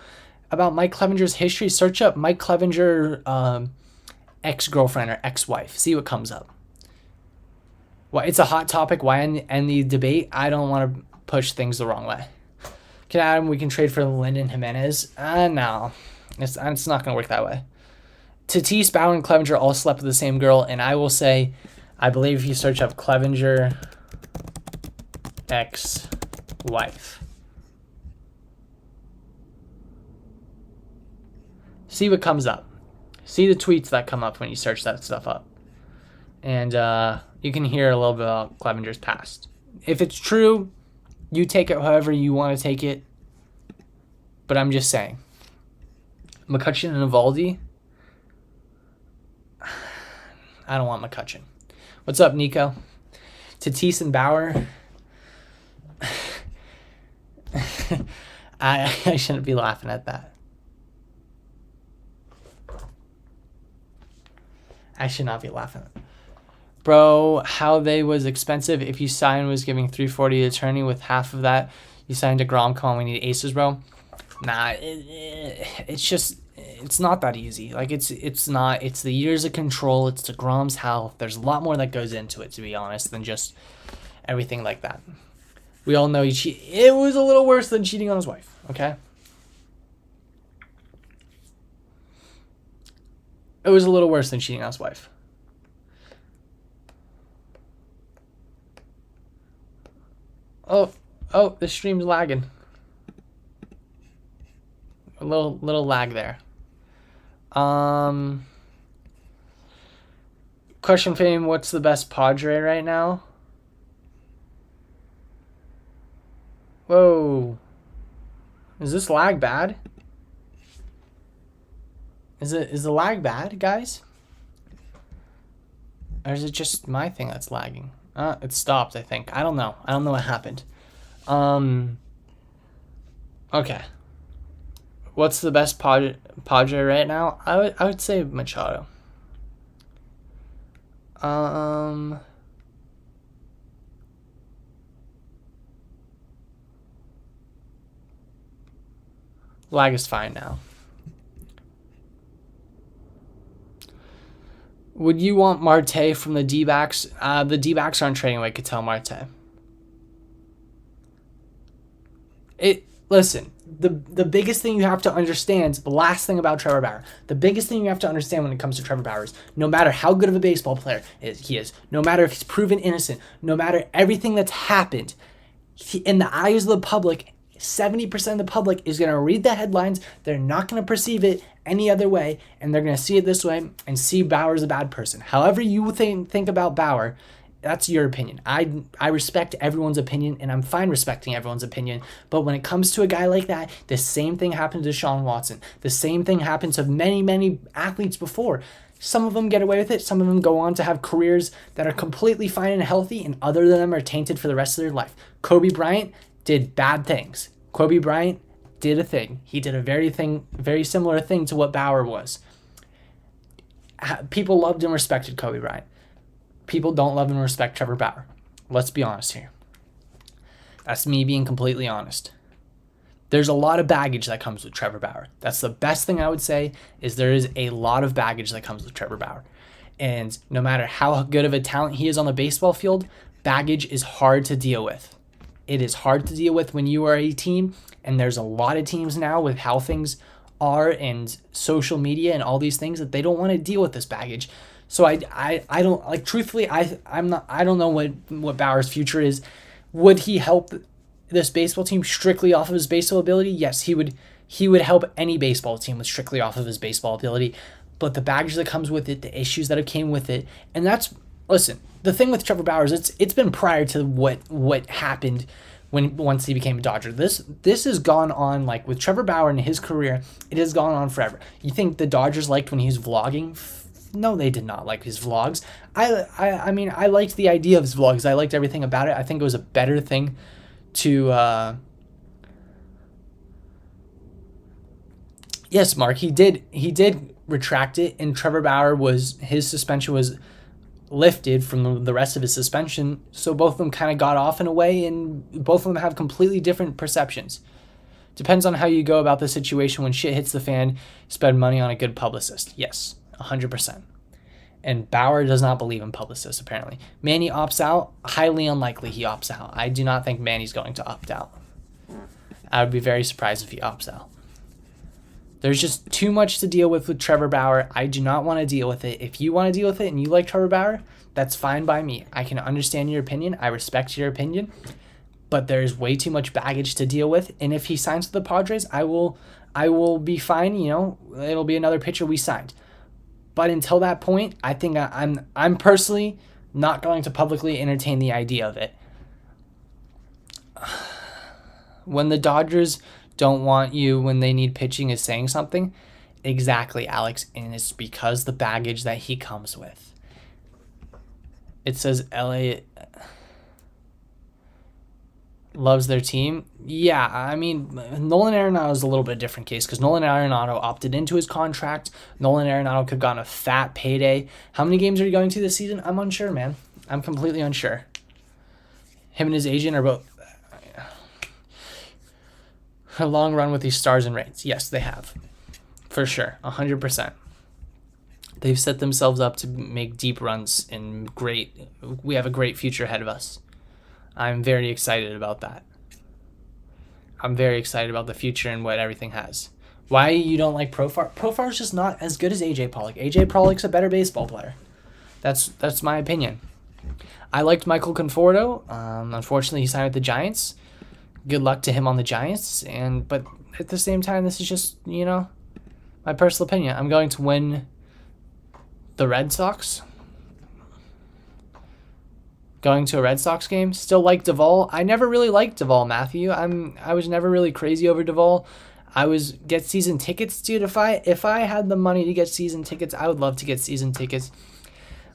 about Mike Clevenger's history, search up Mike Clevenger ex-girlfriend or ex-wife. See what comes up. Well, it's a hot topic. Why end the debate? I don't want to push things the wrong way. Can Adam? We can trade for Lyndon Jimenez. No, it's not gonna work that way. Tatis, Bauer, and Clevenger all slept with the same girl, and I will say, I believe if you search up Clevenger ex-wife, see what comes up. See the tweets that come up when you search that stuff up. And you can hear a little bit about Clevenger's past. If it's true, you take it however you want to take it. But I'm just saying. McCutcheon and Eovaldi. I don't want McCutcheon. What's up, Nico? Tatis and Bauer. I shouldn't be laughing at that. I should not be laughing. Bro, how they was expensive. If you sign was giving $340 to attorney with half of that, you signed a Grom call. We need aces, bro. Nah, it's not that easy. It's not. It's the years of control. It's DeGrom's health. There's a lot more that goes into it, to be honest, than just everything like that. We all know it was a little worse than cheating on his wife, okay? It was a little worse than cheating on his wife. Oh, the stream's lagging. A little lag there. Question Fame, what's the best Padre right now? Whoa. Is this lag bad? Is the lag bad, guys? Or is it just my thing that's lagging? It stopped, I think. I don't know. I don't know what happened. Okay. What's the best Padre right now? I would say Machado. Lag is fine now. Would you want Marte from the D-backs? The D-backs aren't trading away Ketel Marte. Listen, the biggest thing you have to understand, the last thing about Trevor Bauer, the biggest thing you have to understand when it comes to Trevor Bauer is no matter how good of a baseball player he is, no matter if he's proven innocent, no matter everything that's happened, in the eyes of the public, 70% of the public is going to read the headlines. They're not going to perceive it any other way, and they're going to see it this way and see Bauer as a bad person. However you think about Bauer, that's your opinion. I respect everyone's opinion, and I'm fine respecting everyone's opinion. But when it comes to a guy like that, the same thing happened to Deshaun Watson. The same thing happened to many, many athletes before. Some of them get away with it. Some of them go on to have careers that are completely fine and healthy, and other than them are tainted for the rest of their life. Kobe Bryant did bad things. Kobe Bryant did a thing. He did a very similar thing to what Bauer was. People loved and respected Kobe Bryant. People don't love and respect Trevor Bauer. Let's be honest here. That's me being completely honest. There's a lot of baggage that comes with Trevor Bauer. That's the best thing I would say, is there is a lot of baggage that comes with Trevor Bauer. And no matter how good of a talent he is on the baseball field, baggage is hard to deal with. It is hard to deal with when you are a team, and there's a lot of teams now with how things are and social media and all these things that they don't want to deal with this baggage. So I don't, like, truthfully, I don't know what Bauer's future is. Would he help this baseball team strictly off of his baseball ability? Yes, he would help any baseball team with strictly off of his baseball ability. But the baggage that comes with it, the issues that have came with it, and listen, the thing with Trevor Bauer is it's been prior to what happened once he became a Dodger. This has gone on, like, with Trevor Bauer and his career, it has gone on forever. You think the Dodgers liked when he was vlogging? No, they did not like his vlogs. I mean, I liked the idea of his vlogs. I liked everything about it. I think it was a better thing to yes, Mark, he did retract it, and Trevor Bauer his suspension was lifted from the rest of his suspension, so both of them kind of got off in a way, and both of them have completely different perceptions. Depends on how you go about the situation. When shit hits the fan, spend money on a good publicist. Yes, 100%. And Bauer does not believe in publicists, apparently. Manny opts out. Highly unlikely he opts out. I do not think Manny's going to opt out. I would be very surprised if he opts out. There's just too much to deal with Trevor Bauer. I do not want to deal with it. If you want to deal with it and you like Trevor Bauer, that's fine by me. I can understand your opinion. I respect your opinion. But there's way too much baggage to deal with. And if he signs with the Padres, I will be fine. You know, it'll be another pitcher we signed. But until that point, I think I'm personally not going to publicly entertain the idea of it. When the Dodgers don't want you when they need pitching is saying something, exactly, Alex, and it's because the baggage that he comes with. It says LA loves their team. Yeah, I mean, Nolan Arenado is a little bit different case because Nolan Arenado opted into his contract. Nolan Arenado could have gotten a fat payday. How many games are you going to this season? I'm unsure, man. I'm completely unsure. Him and his agent are both a long run with these stars and rates. Yes, they have. For sure. 100%. They've set themselves up to make deep runs and we have a great future ahead of us. I'm very excited about that. I'm very excited about the future and what everything has. Why you don't like Profar? Profar's just not as good as AJ Pollock. AJ Pollock's a better baseball player. That's my opinion. I liked Michael Conforto. Unfortunately, he signed with the Giants. Good luck to him on the Giants. But at the same time, this is just, my personal opinion. I'm going to win the Red Sox. Going to a Red Sox game. Still like Duvall. I never really liked Duvall, Matthew. I was never really crazy over Duvall. I was get season tickets, dude. If I had the money to get season tickets, I would love to get season tickets.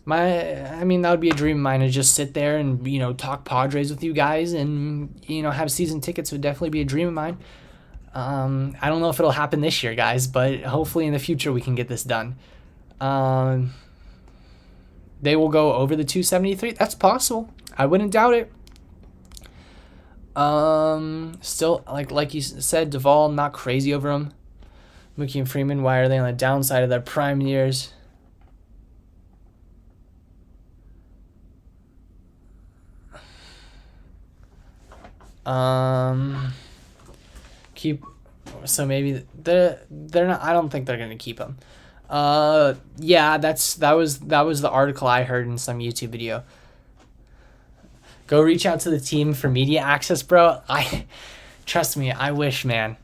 That would be a dream of mine, to just sit there and, talk Padres with you guys and, have season tickets would definitely be a dream of mine. I don't know if it'll happen this year, guys, but hopefully in the future we can get this done. They will go over the 273. That's possible. I wouldn't doubt it. Still, like you said, Duvall, not crazy over him. Mookie and Freeman, why are they on the downside of their prime years? So maybe they're not. I don't think they're gonna keep him. Yeah, that was the article I heard in some YouTube video. Go reach out to the team for media access, bro. Trust me, I wish, man.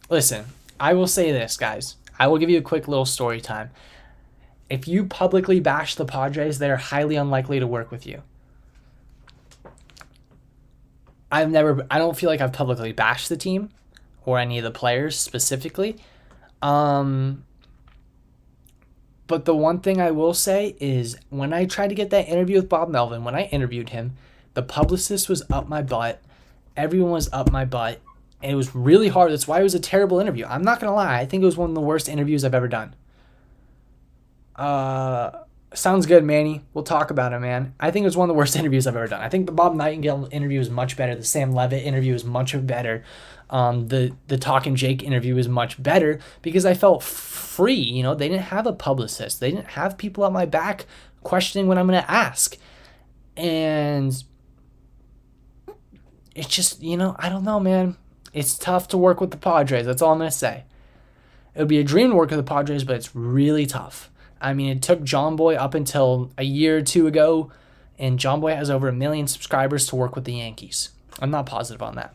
Listen, I will say this, guys. I will give you a quick little story time. if you publicly bash the Padres, they're highly unlikely to work with you. I don't feel like I've publicly bashed the team or any of the players specifically. But the one thing I will say is when I tried to get that interview with Bob Melvin, when I interviewed him, the publicist was up my butt. Everyone was up my butt. And it was really hard. That's why it was a terrible interview. I'm not going to lie. I think it was one of the worst interviews I've ever done. Sounds good, Manny. We'll talk about it, man. I think it was one of the worst interviews I've ever done. I think the Bob Nightingale interview is much better. The Sam Levitt interview is much better. The Talkin' Jake interview is much better because I felt free. You know, they didn't have a publicist. They didn't have people at my back questioning what I'm going to ask. And it's just, you know, I don't know, man. It's tough to work with the Padres. That's all I'm going to say. It would be a dream to work with the Padres, but it's really tough. I mean, it took Jomboy up until a year or two ago, and Jomboy has over 1 million subscribers to work with the Yankees. I'm not positive on that.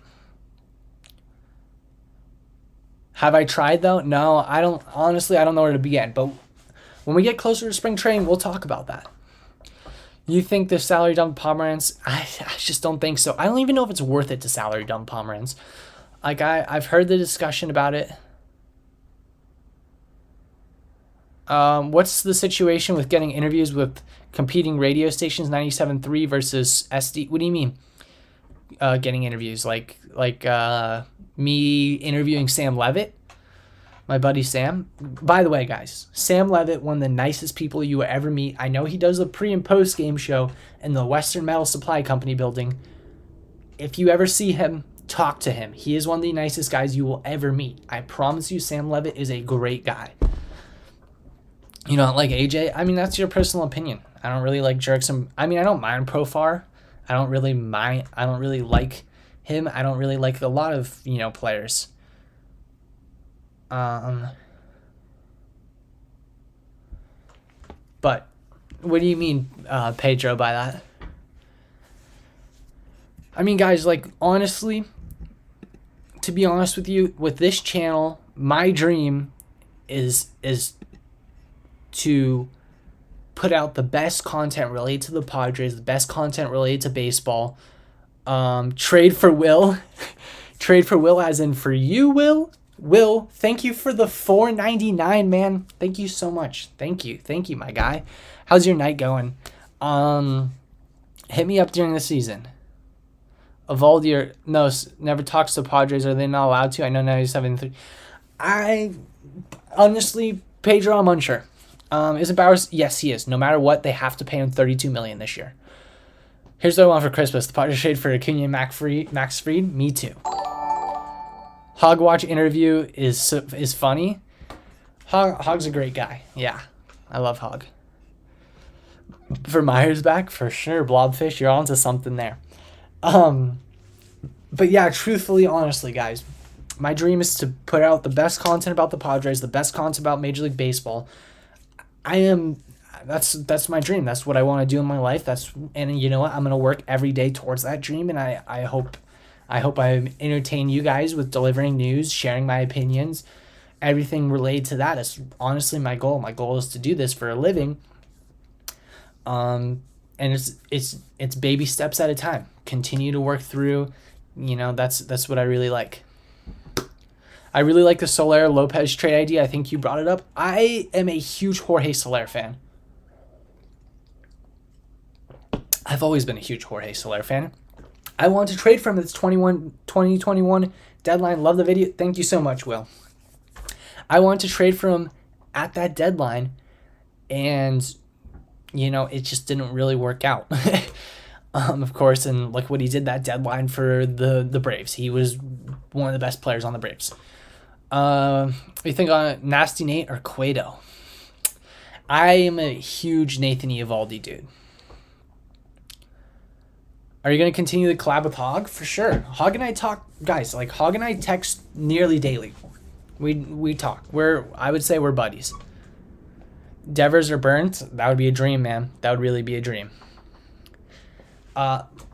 Have I tried, though? No, I don't. Honestly, I don't know where to begin. But when we get closer to spring training, we'll talk about that. You think the salary dump Pomeranz? I just don't think so. I don't even know if it's worth it to salary dump Pomeranz. Like, I've heard the discussion about it. What's the situation with getting interviews with competing radio stations, 97.3 versus SD? What do you mean? Getting interviews like me interviewing Sam Levitt, my buddy Sam. By the way, guys, Sam Levitt, one of the nicest people you will ever meet. I know he does a pre and post game show in the Western Metal Supply Company building. If you ever see him, talk to him. He is one of the nicest guys you will ever meet. I promise you, Sam Levitt is a great guy. You know, like AJ, I mean, that's your personal opinion. I don't really like jerks. I mean, I don't mind Profar. I don't really like him. I don't really like a lot of, you know, players. But what do you mean, Pedro, by that? I mean, guys, like, honestly, to be honest with you, with this channel, my dream is to put out the best content related to the Padres, the best content related to baseball. Trade for Will. Trade for Will as in for you, Will. Will, thank you for the $4.99, man. Thank you so much. Thank you, my guy. How's your night going? Hit me up during the season. Eovaldi never talks to Padres. Are they not allowed to? I know 97.3. I honestly, Pedro, I'm unsure. Isn't Bauer? Yes, he is. No matter what, they have to pay him $32 million this year. Here's what I want for Christmas: the Padres trade for Acuna and Max Fried. Me too. Hogwatch interview is funny. Hog's a great guy. Yeah, I love Hog. For Myers back, for sure. Blobfish, you're onto something there. But yeah, truthfully, honestly, guys, my dream is to put out the best content about the Padres, the best content about Major League Baseball. That's my dream. That's what I want to do in my life. And you know what? I'm going to work every day towards that dream. And I hope I entertain you guys with delivering news, sharing my opinions, everything related to that. Is honestly my goal. My goal is to do this for a living. And it's baby steps at a time. Continue to work through, you know, that's what I really like. I really like the Soler Lopez trade idea. I think you brought it up. I am a huge Jorge Soler fan. I've always been a huge Jorge Soler fan. I want to trade from its 2021 deadline. Love the video. Thank you so much, Will. I want to trade from at that deadline, and, you know, it just didn't really work out. Of course, and look what he did that deadline for the Braves. He was one of the best players on the Braves. You think on Nasty Nate or Cueto? I am a huge Nathan Eovaldi dude. Are you going to continue the collab with Hog? For sure. Hog and I talk, guys, like Hog and I text nearly daily. We talk. I would say we're buddies. Devers or Burns? That would be a dream, man. That would really be a dream.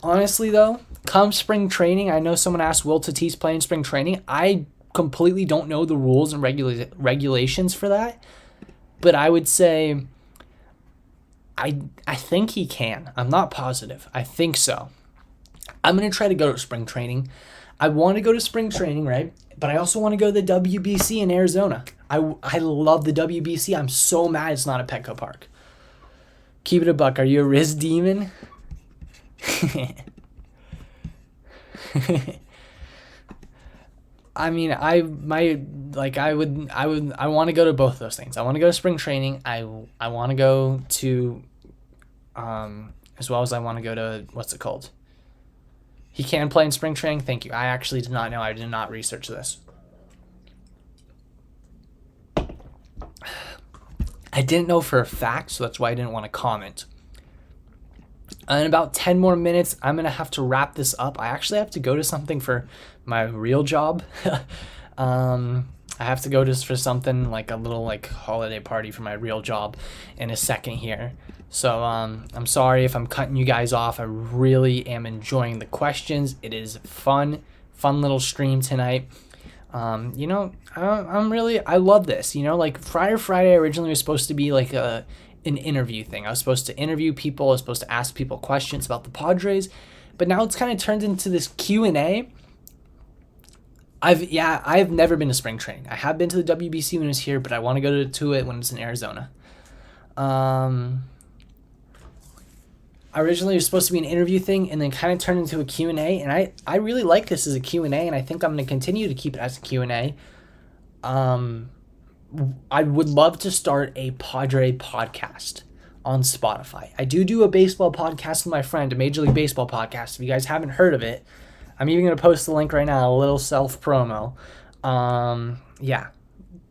Honestly, though, come spring training, I know someone asked, will Tatis play in spring training? I completely don't know the rules and regulations for that. But I would say I think he can. I'm not positive. I think so. I'm going to try to go to spring training. I want to go to spring training, right? But I also want to go to the WBC in Arizona. I love the WBC. I'm so mad it's not at Petco Park. Keep it a buck. Are you a Riz demon? I mean, I want to go to both of those things. I want to go to spring training. I want to go to, as well as I want to go to, what's it called? He can play in spring training. Thank you. I actually did not know. I did not research this. I didn't know for a fact, so that's why I didn't want to comment. In about 10 more minutes, I'm going to have to wrap this up. I actually have to go to something for my real job. I have to go just for something like a little like holiday party for my real job in a second here. So I'm sorry if I'm cutting you guys off. I really am enjoying the questions. It is fun little stream tonight. You know, I love this. You know, like Friar Friday originally was supposed to be like an interview thing. I was supposed to interview people. I was supposed to ask people questions about the Padres, but now it's kind of turned into this Q&A. I've never been to spring training. I have been to the WBC when it was here, but I want to go to it when it's in Arizona. Originally it was supposed to be an interview thing and then kind of turned into a Q&A, and I really like this as a Q&A, and I think I'm going to continue to keep it as a Q&A. I would love to start a Padre podcast on Spotify. I do a baseball podcast with my friend, a Major League Baseball podcast. If you guys haven't heard of it, I'm even going to post the link right now, a little self-promo. Yeah.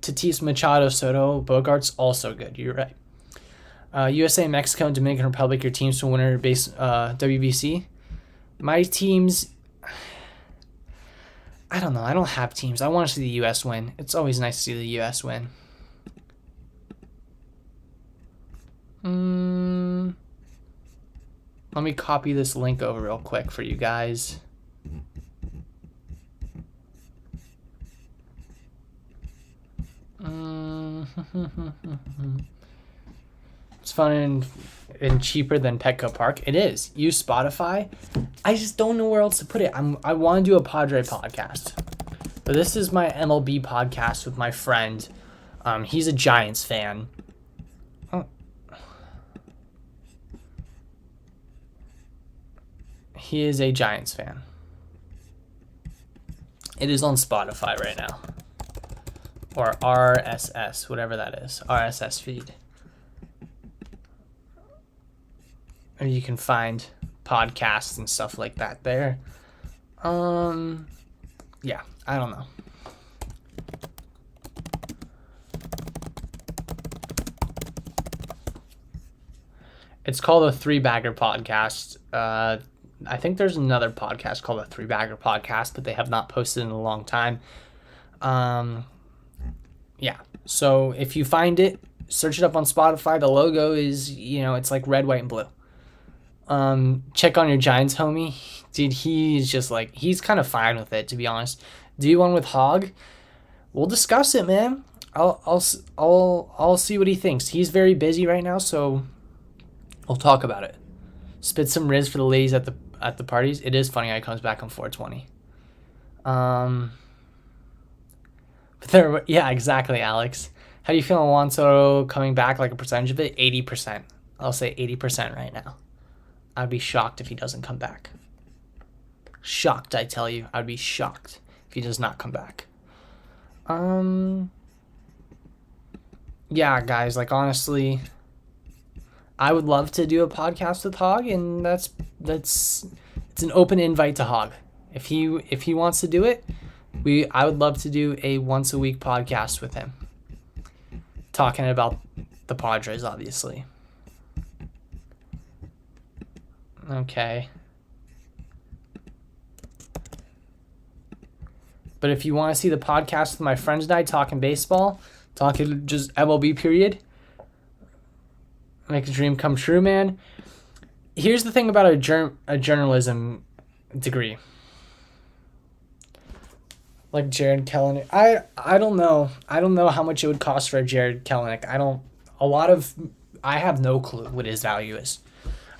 Tatis, Machado, Soto, Bogaerts, also good. You're right. USA, Mexico, and Dominican Republic, your teams to winner base WBC. My teams, I don't know. I don't have teams. I want to see the U.S. win. It's always nice to see the U.S. win. Let me copy this link over real quick for you guys. It's fun and cheaper than Petco Park. It is. Use Spotify. I just don't know where else to put it. I want to do a Padre podcast. But this is my MLB podcast with my friend. He's a Giants fan. Oh. He is a Giants fan. It is on Spotify right now. Or RSS, whatever that is. RSS feed. Or you can find podcasts and stuff like that there. Yeah, I don't know. It's called a Three Bagger Podcast. I think there's another podcast called a Three Bagger Podcast, but they have not posted in a long time. Yeah, so if you find it, search it up on Spotify. The logo is, it's like red, white, and blue. Check on your Giants homie. Dude, he's just like, he's kind of fine with it, to be honest. Do you one with Hog? We'll discuss it, man. I'll see what he thinks. He's very busy right now, so we'll talk about it. Spit some Riz for the ladies at the parties. It is funny how he comes back on 420. But yeah, exactly, Alex. How do you feel on Juan Soto coming back, like a percentage of it? 80%. I'll say 80% right now. I'd be shocked if he doesn't come back. Shocked, I tell you. I'd be shocked if he does not come back. Yeah, guys, like, honestly, I would love to do a podcast with Hog, and it's an open invite to Hog. If he wants to do it, I would love to do a once a week podcast with him, talking about the Padres, obviously. Okay. But if you want to see the podcast with my friends and I talking baseball, talking just MLB period, make a dream come true, man. Here's the thing about a journalism degree. Like Jared Kelenic. I don't know. I don't know how much it would cost for a Jared Kelenic. A lot of I have no clue what his value is.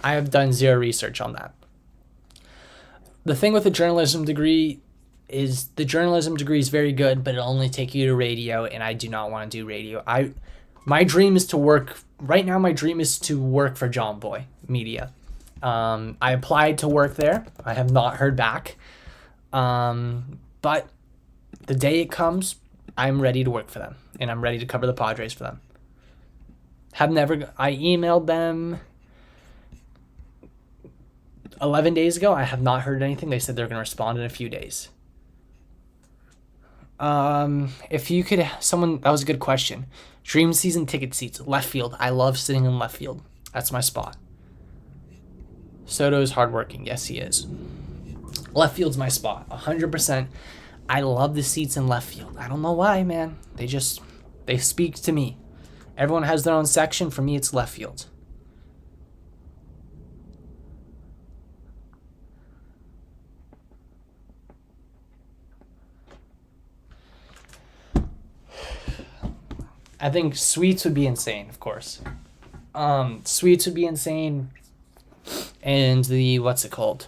I have done zero research on that. The thing with a journalism degree is the journalism degree is very good, but it'll only take you to radio, and I do not want to do radio. My dream is to work, right now my dream is to work for Jomboy Media. I applied to work there. I have not heard back. But the day it comes, I'm ready to work for them, and I'm ready to cover the Padres for them. I emailed them 11 days ago. I have not heard anything. They said they're going to respond in a few days. If you could, that was a good question. Dream season ticket seats, left field. I love sitting in left field. That's my spot. Soto is hardworking. Yes, he is. Left field's my spot. 100%. I love the seats in left field. I don't know why, man. They speak to me. Everyone has their own section. For me, it's left field. I think suites would be insane, of course. Suites would be insane. And what's it called?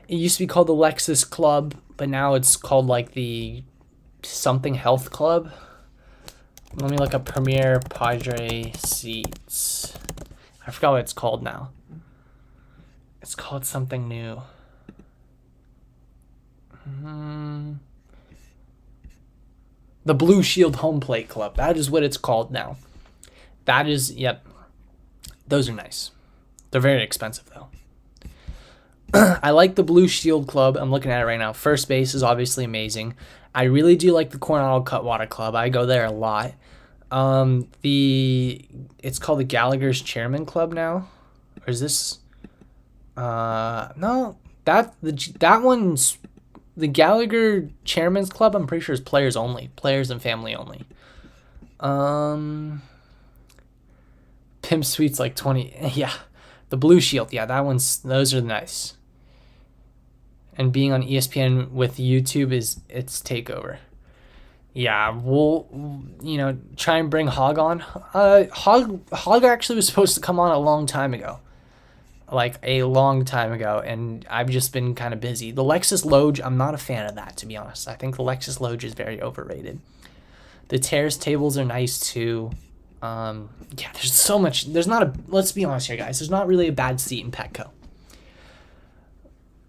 It used to be called the Lexus Club, but now it's called like the something health club. Let me look up Premier Padre seats. I forgot what it's called now. It's called something new. The Blue Shield Home Plate Club. That is what it's called now. That is, yep. Those are nice. They're very expensive, though. I like the Blue Shield Club. I'm looking at it right now. First base is obviously amazing. I really do like the Coronado Cutwater Club. I go there a lot. It's called the Gallagher's Chairman Club now. Or is this... no. That one's... The Gallagher Chairman's Club, I'm pretty sure is players only. Players and family only. Pimp Suites like 20. Yeah. The Blue Shield. Yeah, those are nice. And being on ESPN with YouTube it's takeover. Yeah, we'll, try and bring Hog on. Hog actually was supposed to come on a long time ago. Like a long time ago, and I've just been kind of busy. The Lexus Loge, I'm not a fan of that, to be honest. I think the Lexus Loge is very overrated. The terrace tables are nice too. Yeah, there's so much. Let's be honest here, guys. There's not really a bad seat in Petco.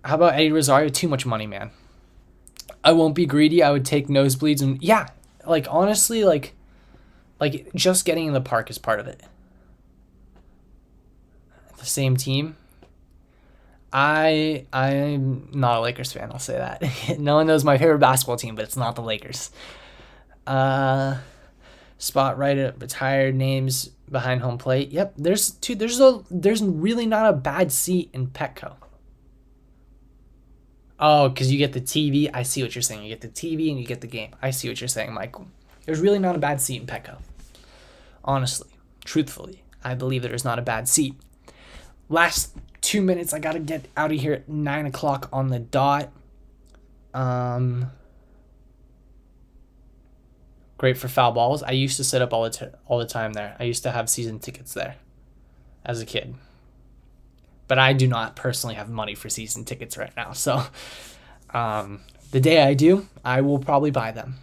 How about Eddie Rosario? Too much money, man. I won't be greedy. I would take nosebleeds, and yeah, like honestly, like just getting in the park is part of it. The same team. I'm not a Lakers fan, I'll say that. No one knows my favorite basketball team, but it's not the Lakers. Spot right at retired names behind home plate. Yep, there's really not a bad seat in Petco. Oh, because you get the TV. I see what you're saying. You get the TV and you get the game. I see what you're saying, Michael. There's really not a bad seat in Petco. Honestly, truthfully, I believe there is not a bad seat. Last 2 minutes, I gotta get out of here at 9 o'clock on the dot. Great for foul balls. I used to sit up all the time there. I used to have season tickets there as a kid. But I do not personally have money for season tickets right now. So the day I do, I will probably buy them.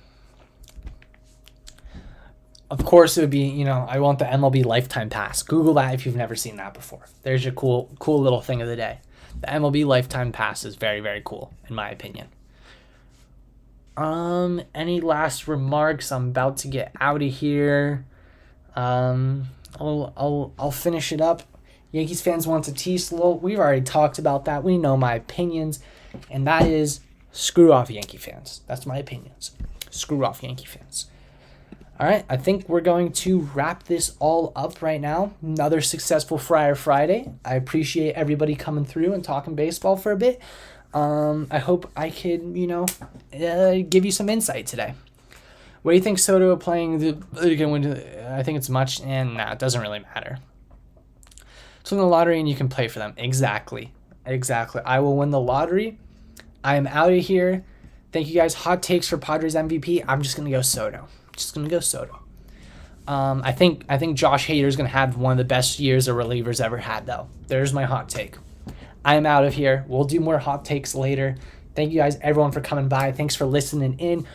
Of course, it would be, I want the MLB Lifetime Pass. Google that if you've never seen that before. There's your cool little thing of the day. The MLB Lifetime Pass is very, very cool, in my opinion. Any last remarks? I'm about to get out of here. I'll finish it up. Yankees fans want tatis. We've already talked about that. We know my opinions, and that is screw off Yankee fans. That's my opinions. Screw off Yankee fans. All right, I think we're going to wrap this all up right now. Another successful Friar Friday. I appreciate everybody coming through and talking baseball for a bit. I hope I could, give you some insight today. What do you think Soto playing? I think it's much, and it doesn't really matter. So win the lottery and you can play for them. Exactly. I will win the lottery. I am out of here. Thank you guys. Hot takes for Padres MVP. I'm just going to go Soto. I think Josh Hader is going to have one of the best years a reliever's ever had, though. There's my hot take. I am out of here. We'll do more hot takes later. Thank you guys, everyone, for coming by. Thanks for listening in.